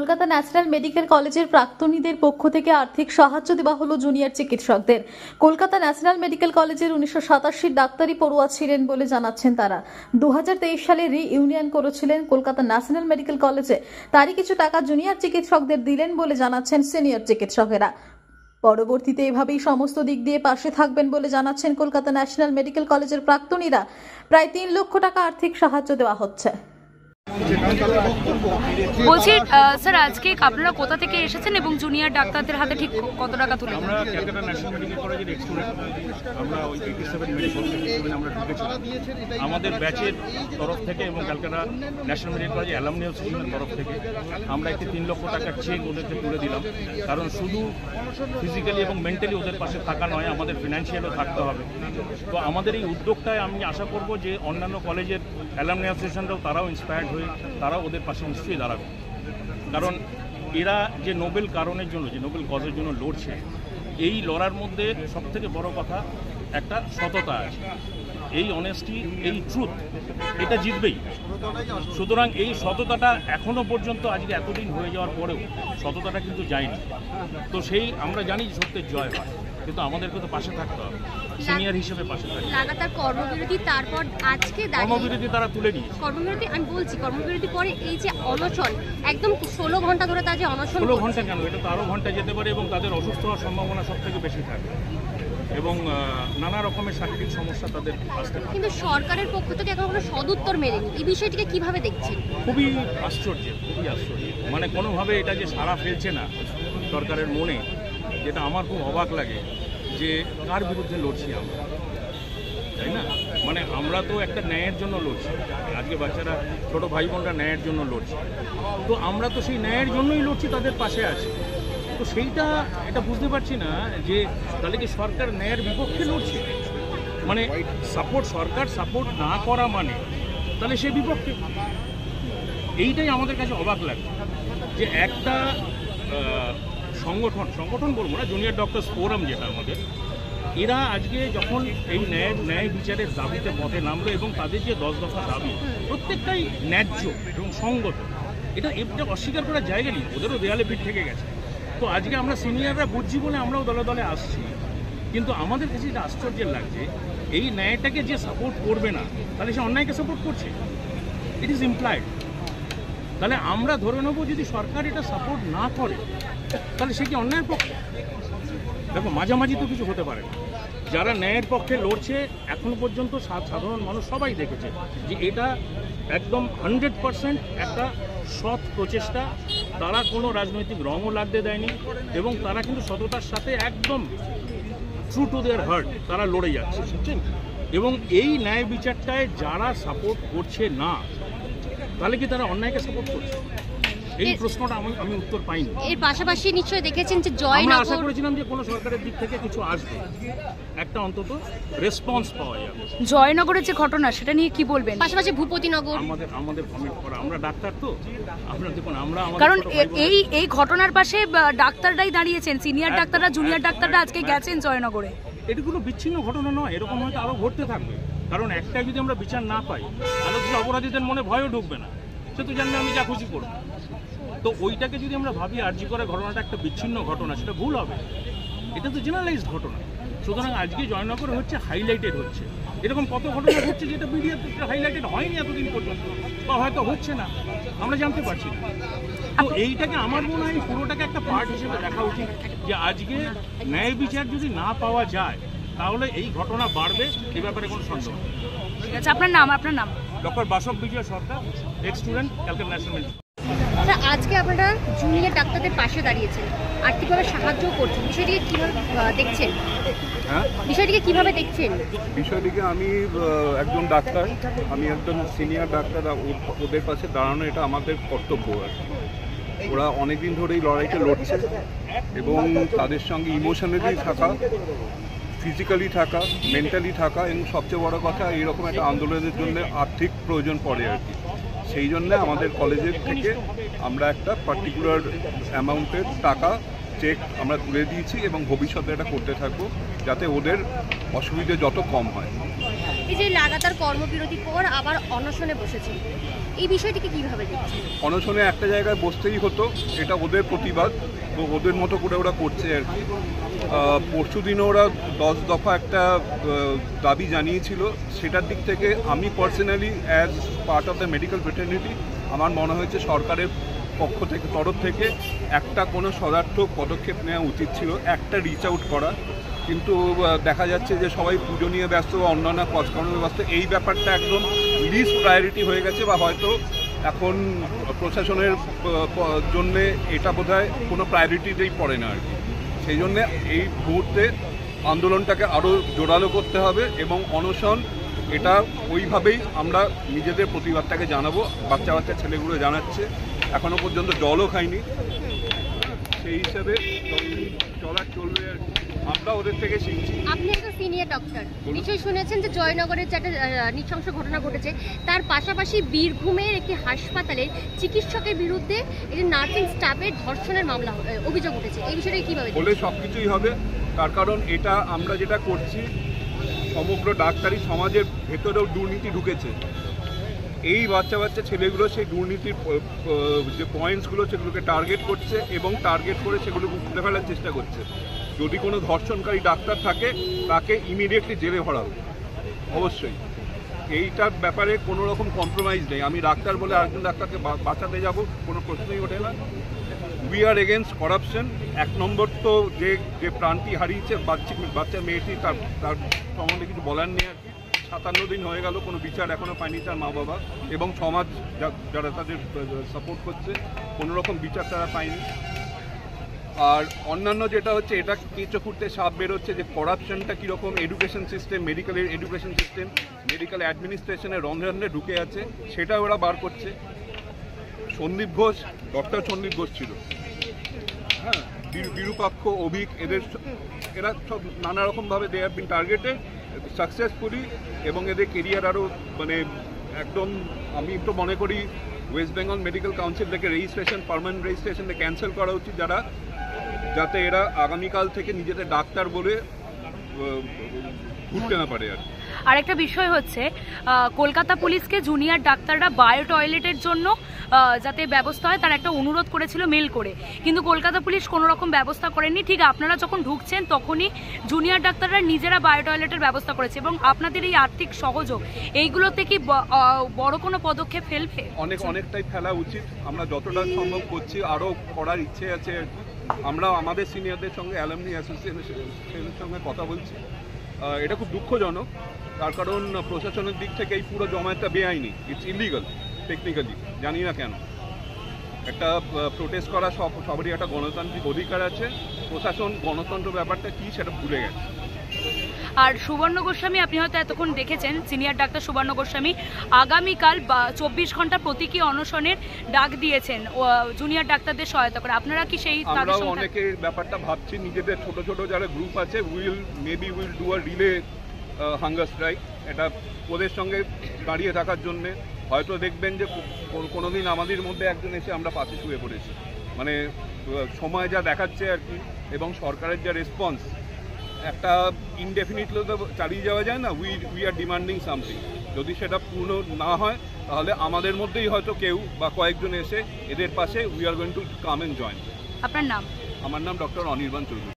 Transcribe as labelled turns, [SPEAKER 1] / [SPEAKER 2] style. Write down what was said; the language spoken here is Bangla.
[SPEAKER 1] কলকাতা ন্যাশনাল মেডিকেল কলেজের প্রাক্তনীদের পক্ষ থেকে আর্থিক সাহায্য দেওয়া হলো জুনিয়র চিকিৎসকদের। কলকাতা ন্যাশনাল মেডিকেল কলেজের 1987 ডাক্তারি পড়ুয়া ছিলেন বলে জানাচ্ছেন তারা। 2023 সালে রিইউনিয়ন করেছিলেন কলকাতা ন্যাশনাল মেডিকেল কলেজে, তারই কিছু টাকা জুনিয়র চিকিৎসকদের দিলেন বলে জানাচ্ছেন সিনিয়র চিকিৎসকেরা। পরবর্তীতে এভাবেই সমস্ত দিক দিয়ে পাশে থাকবেন বলে জানাচ্ছেন কলকাতা ন্যাশনাল মেডিকেল কলেজের প্রাক্তনীরা। প্রায় 3 লক্ষ টাকা আর্থিক সাহায্য দেওয়া হচ্ছে।
[SPEAKER 2] বলছি স্যার, আজকে আপনারা কোথা থেকে এসেছেন এবং জুনিয়র ডাক্তারদের হাতে ঠিক কত টাকা তুলে?
[SPEAKER 3] আমরা ক্যালকাটা ন্যাশনাল মেডিকেল কলেজের স্টুডেন্ট, আমরা ওই 87 মেডিকেল স্টুডেন্ট আমরা ঢুকেছিলাম। আমাদের ব্যাচের তরফ থেকে এবং Calcutta national medical college alumni অ্যাসোসিয়েশনের তরফ থেকে আমরা একটি 3 লক্ষ টাকার চেক ওদেরকে তুলে দিলাম। কারণ শুধু ফিজিক্যালি এবং মেন্টালি ওদের পাশে থাকা নয়, আমাদের ফিনান্সিয়ালও থাকতে হবে। তো আমাদের এই উদ্যোগটায় আমি আশা করব যে অন্যান্য কলেজের অ্যালামনি অ্যাসোসিয়েশনরাও তারাও ইন্সপায়ার্ড হয়ে তারাও ওদের পাশে নিশ্চয়ই দাঁড়াবে। কারণ এরা যে নোবেল কারণের জন্য, যে নোবেল কজের জন্য লড়ছে, এই লড়ার মধ্যে সবথেকে বড় কথা একটা সততা আছে। এই অনেস্টি, এই ট্রুথ, এটা জিতবেই। সুতরাং এই সততাটা এখনও পর্যন্ত আজকে এতদিন হয়ে যাওয়ার পরেও সততাটা কিন্তু যায়নি। তো সেই আমরা জানি সত্যের জয় হয়, কিন্তু আমাদেরকে তো পাশে থাকতে হবে, সিনিয়র হিসেবে পাশে থাকতে।
[SPEAKER 4] লাগাতার কর্মবিরতি, তারপর আজকে
[SPEAKER 3] কর্মবিরতি তারা তুলে নিয়েছে।
[SPEAKER 4] কর্মবিরতি আমি বলছি, কর্মবিরতি পরে এই যে অনশন, একদম 16 ঘন্টা ধরে তার যে অনশন।
[SPEAKER 3] 16 ঘন্টা কেন, এটা তো আরও ঘন্টা যেতে পারে এবং তাদের অসুস্থ হওয়ার সম্ভাবনা সব থেকে বেশি থাকে এবং নানা রকমের শারীরিক সমস্যা তাদের আসতে পারে।
[SPEAKER 4] কিন্তু সরকারের পক্ষ থেকে এখন কোনো সদুত্তর মেলেনি। এই বিষয়টিকে কিভাবে দেখছেন?
[SPEAKER 3] খুবই আশ্চর্য, খুবই আশ্চর্য। মানে কোনোভাবে এটা যে সাড়া ফেলছে না সরকারের মনে, যেটা আমার খুব অবাক লাগে যে কার বিরুদ্ধে লড়ছি আমরা, তাই না? মানে আমরা তো একটা ন্যায়ের জন্য লড়ছি। আজকে বাচ্চারা, ছোটো ভাই বোনরা ন্যায়ের জন্য লড়ছে। তো আমরা তো সেই ন্যায়ের জন্যই লড়ছি, তাদের পাশে আছি। তো সেইটা এটা বুঝতে পারছি না যে তাহলে কি সরকার ন্যায়ের বিপক্ষে লড়ছে? মানে সরকার সাপোর্ট না করা মানে তাহলে সে বিপক্ষে। এইটাই আমাদের কাছে অবাক লাগে যে একটা সংগঠন বলবো না, জুনিয়র ডক্টরস ফোরাম যেটা আমাদের, এরা আজকে যখন এই ন্যায় বিচারের দাবিতে পথে নামলো এবং তাদের যে 10 দফা দাবি প্রত্যেকটাই ন্যায্য এবং সঙ্গত, এটা অস্বীকার করার জায়গা নেই। ওদেরও দেয়ালে পিঠ থেকে গেছে। তো আজকে আমরা সিনিয়ররা বুঝছি বলে আমরাও দলে দলে আসছি, কিন্তু আমাদের কাছে এটা আশ্চর্যের লাগছে এই ন্যায়টাকে যে সাপোর্ট করবে না তাহলে সে অন্যায়কে সাপোর্ট করছে। It is implied. তাহলে আমরা ধরে নেবো যদি সরকার এটা সাপোর্ট না করে তাহলে সে কি অন্যায়ের পক্ষে? দেখো, মাঝামাঝি তো কিছু হতে পারে না। যারা ন্যায়ের পক্ষে লড়ছে এখনো পর্যন্ত সাধারণ মানুষ সবাই দেখেছে যে এটা একদম 100% একটা সৎ প্রচেষ্টা। তারা কোনো রাজনৈতিক রঙও লাগতে দেয়নি এবং তারা কিন্তু সততার সাথে একদম ট্রু টু দেয়ার হার্ট তারা লড়ে যাচ্ছে, বুঝছেন? এবং এই ন্যায় বিচারটায় যারা সাপোর্ট করছে না তাহলে কি তারা অন্যায়কে সাপোর্ট করছে? এই প্রশ্নটা আমি উত্তর পাইনি।
[SPEAKER 4] এর পাশাপাশি নিশ্চয়ই দেখেছেন যে
[SPEAKER 3] আমরা আশা করেছিলাম যে কোনো সরকারের দিক থেকে কিছু আসবে, একটা অন্তত রেসপন্স পাওয়া যাবে।
[SPEAKER 2] জয়নগরের যে ঘটনা সেটা নিয়ে কি বলবেন?
[SPEAKER 4] পাশাপাশি ভূপতিনগর,
[SPEAKER 3] আমাদের কমেন্ট করা, আমরা ডাক্তার তো, আপনারা দেখুন আমরা
[SPEAKER 2] কারণ এই ঘটনার পাশে ডাক্তাররাই দাঁড়িয়েছেন, সিনিয়র ডাক্তাররা, জুনিয়র ডাক্তাররা আজকে গেছেন জয়নগরে।
[SPEAKER 3] এটা কোনো বিচ্ছিন্ন ঘটনা নয়, এরকম হয়তো আরও ঘটতে থাকবে। কারণ একটা যদি আমরা বিচার না পাই তাহলে তো অপরাধীদের মনে ভয়ও ঢুকবে না, সে তো জানলে আমি যা খুশি করবো। তো ওইটাকে যদি আমরা ভাবি আরজি করার ঘটনাটা একটা বিচ্ছিন্ন ঘটনা, সেটা ভুল হবে। এটা তো জেনারেলাইজড ঘটনা। সুতরাং আজকে জয়নগর হচ্ছে হাইলাইটেড হচ্ছে। এরকম কত ঘটনা হচ্ছে যেটা মিডিয়াতে হাইলাইটেড হয়নি এতদিন পর্যন্ত, বা হয়তো হচ্ছে না, আমরা জানতে পারছি না। তো এইটাকে আমার মনে হয় পুরোটাকে একটা পার্ট হিসেবে দেখা উচিত যে আজকে ন্যায় বিচার যদি না পাওয়া যায় তাহলে এই ঘটনা বাড়বে, এ ব্যাপারে কোনো সন্দেহ নেই।
[SPEAKER 2] ঠিক আছে, আপনার নাম?
[SPEAKER 3] Doctor Basab Bijoy Sarkar, ex student, Calcutta national medical.
[SPEAKER 4] আজকে আপনারা জুনিয়র ডাক্তারদের পাশে দাঁড়িয়েছেন, আর্থিকভাবে সাহায্য করছেন, বিষয়টিকে কিভাবে দেখছেন?
[SPEAKER 5] বিষয়টিকে আমি একজন ডাক্তার, আমি একজন সিনিয়র ডাক্তার, ওদের পাশে দাঁড়ানো এটা আমাদের কর্তব্য। ওরা অনেকদিন ধরেই লড়াইটা লড়ছে এবং তাদের সঙ্গে ইমোশনালি থাকা, ফিজিক্যালি থাকা, মেন্টালি থাকা, এবং সবচেয়ে বড় কথা এইরকম একটা আন্দোলনের জন্য আর্থিক প্রয়োজন পড়ে আর কি। সেই জন্য আমাদের কলেজের থেকে আমরা একটা পার্টিকুলার অ্যামাউন্টের টাকা চেক আমরা তুলে দিয়েছি এবং ভবিষ্যতে এটা করতে থাকবো যাতে ওদের অসুবিধে যত কম হয়।
[SPEAKER 4] এই যে লাগাতার কর্মবিরতির পর আবার অনশনে বসেছে, এই বিষয়টিকে কিভাবে দেখছেন?
[SPEAKER 5] অনশনে একটা জায়গায় বসতেই হতো, এটা ওদের প্রতিবাদ, তো ওদের মতো করে ওরা করছে আর কি। পরশু দিনও ওরা 10 দফা একটা দাবি জানিয়েছিল, সেটার দিক থেকে আমি personally as part of the medical fraternity আমার মনে হয়েছে সরকারের তরফ থেকে একটা কোনো সদার্থক পদক্ষেপ নেওয়া উচিত ছিল, একটা রিচ আউট করা। কিন্তু দেখা যাচ্ছে যে সবাই পুজো নিয়ে ব্যস্ত বা অন্যান্য কাজকর্মে ব্যস্ত, এই ব্যাপারটা একদম লিস্ট প্রায়োরিটি হয়ে গেছে, বা হয়তো এখন প্রশাসনের জন্যে এটা বোধহয় কোনো প্রায়োরিটিতেই পড়ে না আর কি। সেই জন্যে এই মুহূর্তে আন্দোলনটাকে আরও জোরালো করতে হবে এবং অনশন এটা ওইভাবেই আমরা নিজেদের প্রতিবাদটাকে জানাবো। বাচ্চা বাচ্চা ছেলেগুলো জানাচ্ছে, এখনও পর্যন্ত জলও খাইনি, সেই হিসাবে চলার চলবে আর কি। আমরা ওদের থেকে শিখছি।
[SPEAKER 4] আপনি একটা সিনিয়র ডক্টর, নিশ্চয়ই শুনেছেন যে জয়নগরের যে একটা নৃশংস ঘটনা ঘটেছে, তার পাশাপাশি বীরভূমের একটি হাসপাতালে চিকিৎসকের বিরুদ্ধে একটি নার্সিং স্টাফের ধর্ষণের মামলা অভিযোগ উঠেছে, এই বিষয়টা কিভাবে?
[SPEAKER 5] বলে সব কিছুই হবে, তার কারণ এটা আমরা যেটা করছি সমগ্র ডাক্তারি সমাজের ভেতরেও দুর্নীতি ঢুকেছে। এই বাচ্চা বাচ্চা ছেলেগুলো সেই দুর্নীতির যে পয়েন্টসগুলো সেগুলোকে টার্গেট করছে এবং টার্গেট করে সেগুলোকে তুলে ফেলার চেষ্টা করছে। যদি কোনো ধর্ষণকারী ডাক্তার থাকে তাকে ইমিডিয়েটলি জেলে ভরাও, অবশ্যই। এইটার ব্যাপারে কোনো রকম কম্প্রোমাইজ নেই। আমি ডাক্তার বলে আরেকজন ডাক্তারকে বাঁচাতে যাব, কোনো প্রশ্নই ওঠে না। We are against corruption. 1 নম্বর তো যে প্রাণটি হারিয়েছে বাচ্চা মেয়েটি, তার সম্বন্ধে কিছু বলার নেই আর কি। 57 দিন হয়ে গেল, কোনো বিচার এখনও পায়নি তার মা বাবা এবং সমাজ যারা তাদের সাপোর্ট করছে, কোনো রকম বিচার তারা পায়নি। আর অন্যান্য যেটা হচ্ছে, এটা কেঁচো খুঁড়তে সাপ বেরোচ্ছে যে করাপশনটা কীরকম এডুকেশন সিস্টেম, মেডিকেলের এডুকেশন সিস্টেম, মেডিকেল অ্যাডমিনিস্ট্রেশনের রন্ধ্রে ঢুকে আছে, সেটা ওরা বার করছে। সন্দীপ ঘোষ, ডক্টর সন্দীপ ঘোষ ছিল, হ্যাঁ, বিরূপাক্ষ, অভিক, এরা সব নানা রকমভাবে they have been targeted successfully এবং এদের কেরিয়ার আরও মানে একদম, আমি তো মনে করি ওয়েস্ট বেঙ্গল মেডিকেল কাউন্সিল থেকে পার্মানেন্ট রেজিস্ট্রেশন ক্যান্সেল করা উচিত, যাতে এরা আগামীকাল থেকে নিজেদের ডাক্তার বলে ঘুরতে না পারে আর।
[SPEAKER 2] আরেকটা বিষয় হচ্ছে, কলকাতা পুলিশকে জুনিয়র ডাক্তাররা বায়ো টয়লেটের জন্য যাতে ব্যবস্থা হয় তার একটা অনুরোধ করেছিল মেল করে, কিন্তু কলকাতা পুলিশ কোনো রকম ব্যবস্থা করেনি। ঠিক আপনারা যখন ঢুকছেন তখনই জুনিয়র ডাক্তাররা নিজেরা বায়ো টয়লেটের ব্যবস্থা করেছে, এবং আপনাদের এই আর্থিক সহযোগ এইগুলোতে কি বড় কোনো পদক্ষেপ ফেলবে?
[SPEAKER 5] অনেকটাই ফেলা উচিত। আমরা যতটা সম্ভব করছি, আরও করার ইচ্ছে আছে। আমরা আমাদের সিনিয়রদের সঙ্গে অ্যালামনি অ্যাসোসিয়েশনের সঙ্গে কথা বলছি। এটা খুব দুঃখজনক, তার কারণ প্রশাসনের দিক থেকে এই পুরো জমায়েতটা বেআইনি, ইটস ইলিগাল টেকনিক্যালি, জানি না কেন। একটা প্রোটেস্ট করা সবারই একটা গণতান্ত্রিক অধিকার আছে, প্রশাসন গণতন্ত্র ব্যাপারটা কী সেটা ভুলে গেছে।
[SPEAKER 2] আর সুবর্ণ গোস্বামী, আপনি হয়তো এতক্ষণ দেখেছেন, সিনিয়র ডাক্তার সুবর্ণ গোস্বামী আগামীকাল 24 ঘন্টা প্রতীকী অনশনের ডাক দিয়েছেন জুনিয়র ডাক্তারদের সহায়তা করে। আপনারা কি সেই?
[SPEAKER 5] আমরাও অনেকের ব্যাপারটা ভাবছি, নিজেদের ছোট ছোট যারা গ্রুপ আছে, will do a relay hunger strike, এটা ওদের সঙ্গে দাঁড়িয়ে থাকার জন্যে। হয়তো দেখবেন যে কোনোদিন আমাদের মধ্যে একজন এসে আমরা পাশে শুয়ে পড়েছি, মানে সময় যা দেখাচ্ছে আর কি, এবং সরকারের যা রেসপন্স, একটা ইনডেফিনিটলি তো চালিয়ে যাওয়া যায় না। We are demanding something. যদি সেটা পূর্ণ না হয় তাহলে আমাদের মধ্যেই হয়তো কেউ বা কয়েকজন এসে এদের পাশে we are going to come and join.
[SPEAKER 2] আপনার নাম?
[SPEAKER 5] আমার নাম ডক্টর অনির্বাণ চৌধুরী।